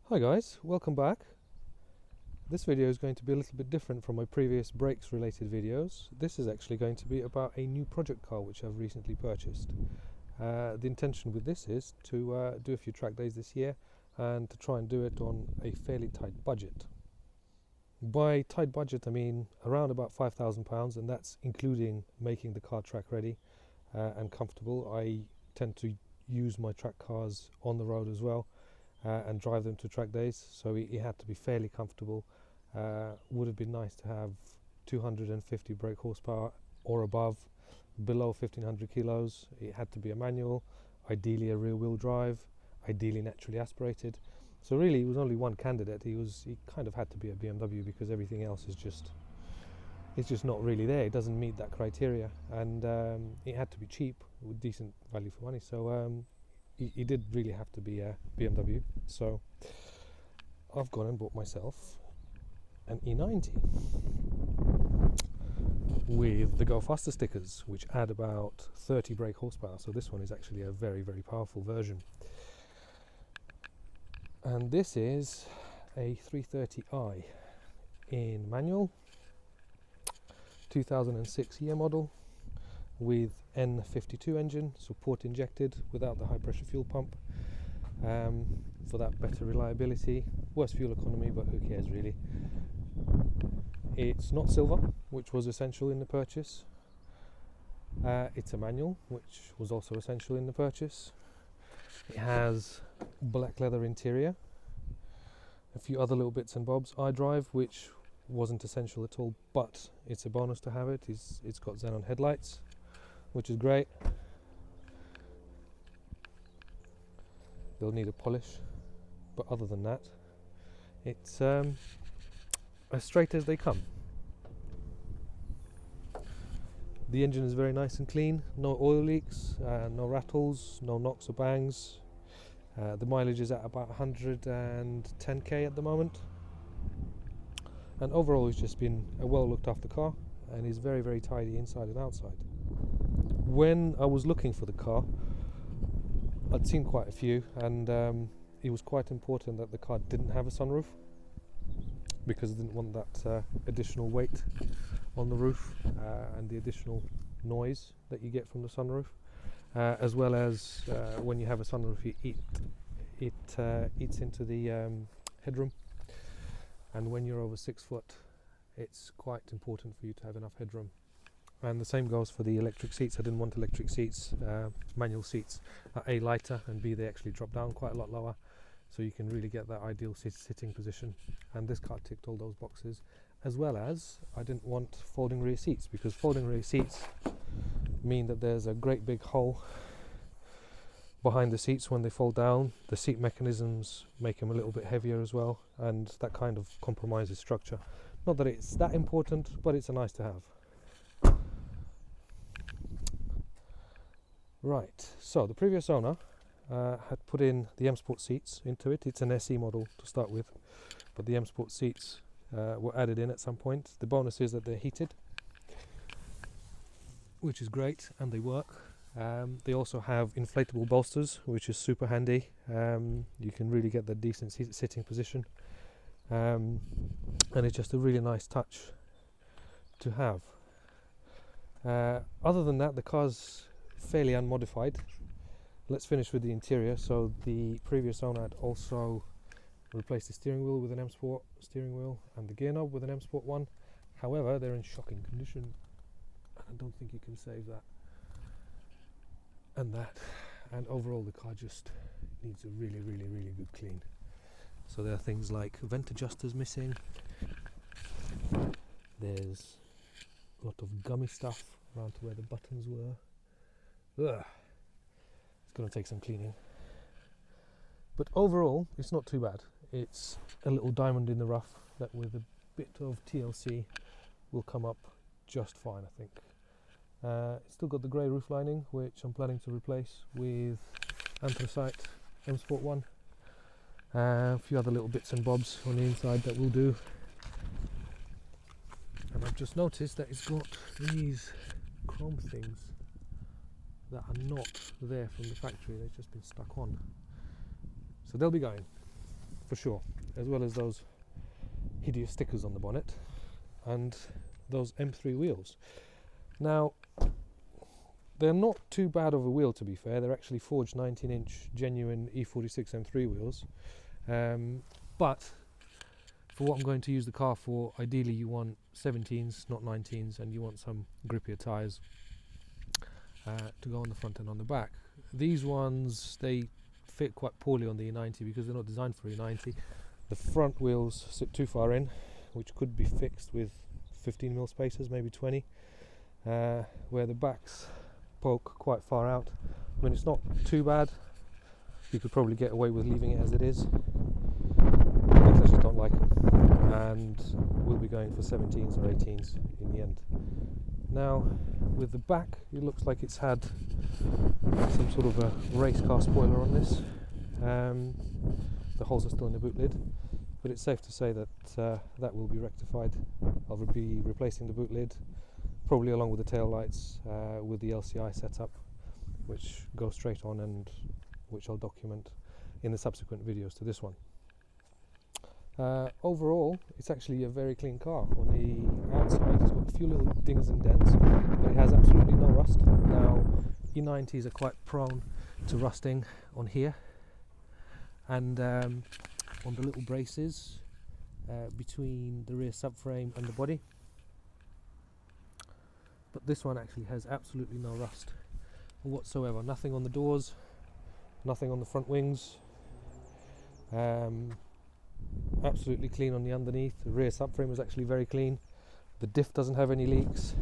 Hi guys, welcome back. This video is going to be a little bit different from my previous brakes related videos. This is actually going to be about a new project car which I've recently purchased. The intention with this is to do a few track days this year and to try and do it on a fairly tight budget. By tight budget I mean around about £5,000, and that's including making the car track ready and comfortable. I tend to use my track cars on the road as well. And drive them to track days, so it had to be fairly comfortable. Would have been nice to have 250 brake horsepower or above, below 1500 kilos. It had to be a manual, ideally a rear wheel drive, ideally naturally aspirated. So really it was only one candidate. He kind of had to be a BMW because everything else is just not really there. It doesn't meet that criteria, and it had to be cheap with decent value for money. So he did really have to be a BMW, so I've gone and bought myself an E90 with the Go Faster stickers, which add about 30 brake horsepower. So this one is actually a very, very powerful version. And this is a 330i in manual, 2006 year model, with N52 engine, so port injected without the high pressure fuel pump, for that better reliability. Worse fuel economy, but who cares really. It's not silver, which was essential in the purchase. It's a manual, which was also essential in the purchase. It has black leather interior, a few other little bits and bobs. iDrive, which wasn't essential at all, but it's a bonus to have it. It's got xenon headlights, which is great. They'll need a polish, but other than that, it's as straight as they come. The engine is very nice and clean, no oil leaks, no rattles, no knocks or bangs. The mileage is at about 110k at the moment, and overall it's just been a well looked after car, and is very, very tidy inside and outside. When I was looking for the car, I'd seen quite a few, and it was quite important that the car didn't have a sunroof, because I didn't want that additional weight on the roof and the additional noise that you get from the sunroof, as well as when you have a sunroof, it eats into the headroom, and when you're over 6 foot, it's quite important for you to have enough headroom. And the same goes for the electric seats. I didn't want electric seats. Manual seats are A, lighter, and B, they actually drop down quite a lot lower, so you can really get that ideal sitting position. And this car ticked all those boxes, as well as I didn't want folding rear seats, because folding rear seats mean that there's a great big hole behind the seats when they fold down. The seat mechanisms make them a little bit heavier as well, and that kind of compromises structure. Not that it's that important, but it's a nice to have. Right, so the previous owner had put in the M Sport seats into it. It's an SE model to start with, but the M Sport seats were added in at some point. The bonus is that they're heated, which is great, and they work. They also have inflatable bolsters, which is super handy. You can really get the decent sitting position, and it's just a really nice touch to have. Other than that, the car's fairly unmodified. Let's finish with the interior. So the previous owner had also replaced the steering wheel with an M Sport steering wheel and the gear knob with an M Sport one. However, they're in shocking condition. I don't think you can save that and that. And overall, the car just needs a really, really, really good clean. So there are things like vent adjusters missing. There's a lot of gummy stuff around to where the buttons were. Ugh. It's going to take some cleaning, but overall it's not too bad. It's a little diamond in the rough that with a bit of TLC will come up just fine, I think. It's still got the grey roof lining, which I'm planning to replace with anthracite M Sport 1. A few other little bits and bobs on the inside that will do. And I've just noticed that it's got these chrome things that are not there from the factory. They've just been stuck on, so they'll be going. for sure, as well as those hideous stickers on the bonnet and those M3 wheels. Now, they're not too bad of a wheel, to be fair. They're actually forged 19-inch genuine E46 M3 wheels, but for what I'm going to use the car for, ideally you want 17s, not 19s, and you want some grippier tyres to go on the front and on the back. These ones, they fit quite poorly on the E90 because they're not designed for E90. The front wheels sit too far in, which could be fixed with 15mm spacers, maybe 20, where the backs poke quite far out. I mean, it's not too bad. You could probably get away with leaving it as it is, but I just don't like them, and we'll be going for 17s or 18s in the end. Now, with the back, it looks like it's had some sort of a race car spoiler on this. The holes are still in the boot lid, but it's safe to say that that will be rectified. I'll be replacing the boot lid, probably along with the tail lights, with the LCI setup, which goes straight on and which I'll document in the subsequent videos to this one. Overall, it's actually a very clean car. On the outside, it's got a few little dings and dents, but it has absolutely no rust. Now, E90s are quite prone to rusting on here, and on the little braces between the rear subframe and the body. But this one actually has absolutely no rust whatsoever. Nothing on the doors, nothing on the front wings. Absolutely clean on the underneath. The rear subframe is actually very clean. The diff doesn't have any leaks.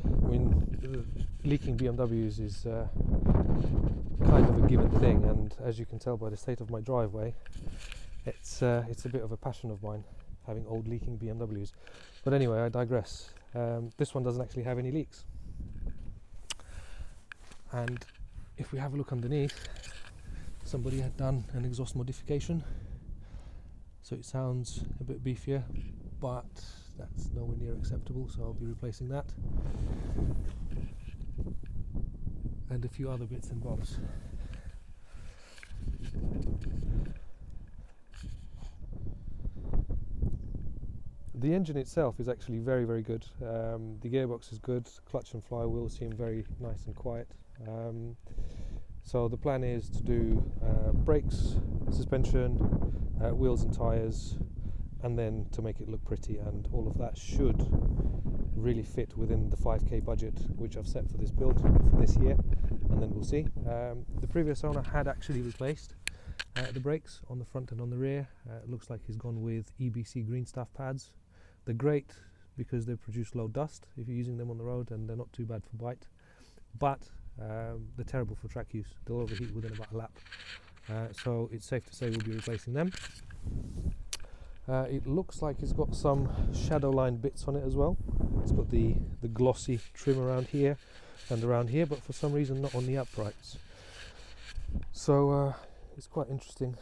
I mean, leaking BMWs is kind of a given thing, and as you can tell by the state of my driveway, it's a bit of a passion of mine, having old leaking BMWs. But anyway, I digress. This one doesn't actually have any leaks. And if we have a look underneath, somebody had done an exhaust modification, so it sounds a bit beefier, but that's nowhere near acceptable, so I'll be replacing that. And a few other bits and bobs. The engine itself is actually very, very good. The gearbox is good, clutch and flywheel seem very nice and quiet. So the plan is to do brakes, suspension, wheels and tyres, and then to make it look pretty, and all of that should really fit within the 5k budget which I've set for this build for this year, and then we'll see. The previous owner had actually replaced the brakes on the front and on the rear. It looks like he's gone with EBC green stuff pads. They're great because they produce low dust if you're using them on the road, and they're not too bad for bite, but they're terrible for track use. They'll overheat within about a lap, so it's safe to say we'll be replacing them. It looks like it's got some shadow line bits on it as well. It's got the glossy trim around here and around here, but for some reason not on the uprights. So it's quite interesting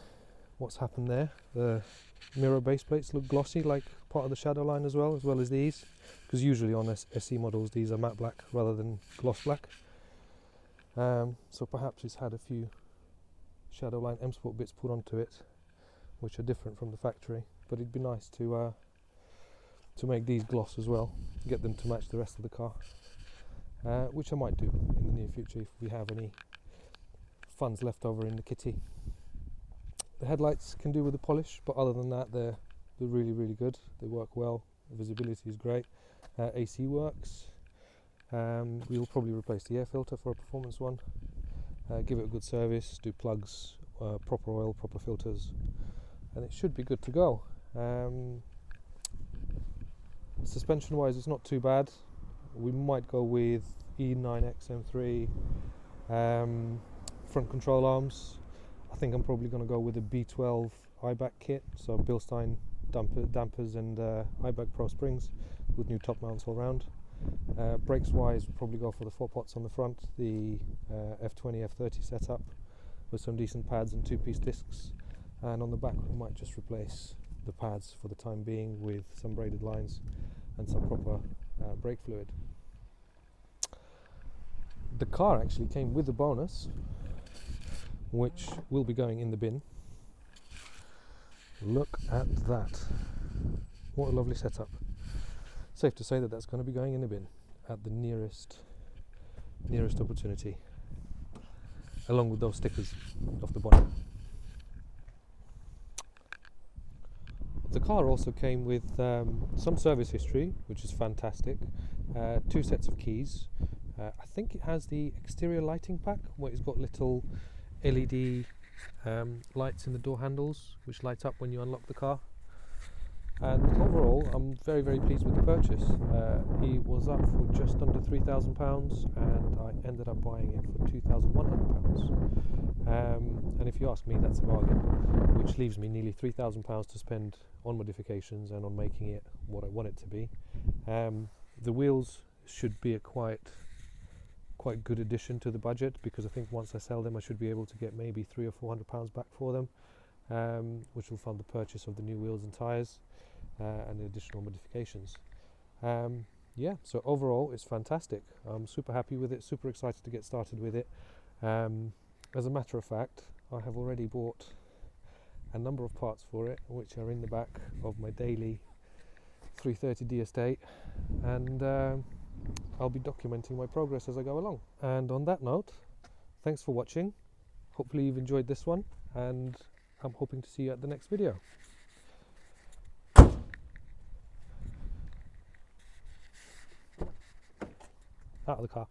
what's happened there. The mirror base plates look glossy, like part of the shadow line as well as these, because usually on SE models these are matte black rather than gloss black. So perhaps it's had a few shadow line M Sport bits put onto it, which are different from the factory. But it'd be nice to make these gloss as well, get them to match the rest of the car, which I might do in the near future if we have any funds left over in the kitty. The headlights can do with the polish, but other than that they're really, really good. They work well, the visibility is great, AC works. We'll probably replace the air filter for a performance one, give it a good service, do plugs, proper oil, proper filters, and it should be good to go. Suspension wise, it's not too bad. We might go with E9X M3 front control arms. I think I'm probably going to go with a B12 iBack kit, so Bilstein dampers and iBack Pro springs with new top mounts all round. Brakes wise, we'll probably go for the 4 pots on the front, the F20 F30 setup with some decent pads and 2-piece discs, and on the back we might just replace the pads for the time being with some braided lines and some proper brake fluid. The car actually came with a bonus which will be going in the bin. Look at that. What a lovely setup. Safe to say that that's going to be going in a bin at the nearest opportunity, along with those stickers off the bottom. The car also came with some service history, which is fantastic. 2 sets of keys. I think it has the exterior lighting pack, where it's got little LED lights in the door handles, which light up when you unlock the car. And overall, I'm very, very pleased with the purchase. He was up for just under £3,000, and I ended up buying it for £2,100. And if you ask me, that's a bargain, which leaves me nearly £3,000 to spend on modifications and on making it what I want it to be. The wheels should be a quite good addition to the budget, because I think once I sell them I should be able to get maybe £300 or £400 back for them, which will fund the purchase of the new wheels and tyres and the additional modifications. Yeah, so overall it's fantastic. I'm super happy with it, super excited to get started with it. As a matter of fact, I have already bought a number of parts for it, which are in the back of my daily 330D estate, and I'll be documenting my progress as I go along. And on that note, thanks for watching. Hopefully you've enjoyed this one, and I'm hoping to see you at the next video. Out of the car.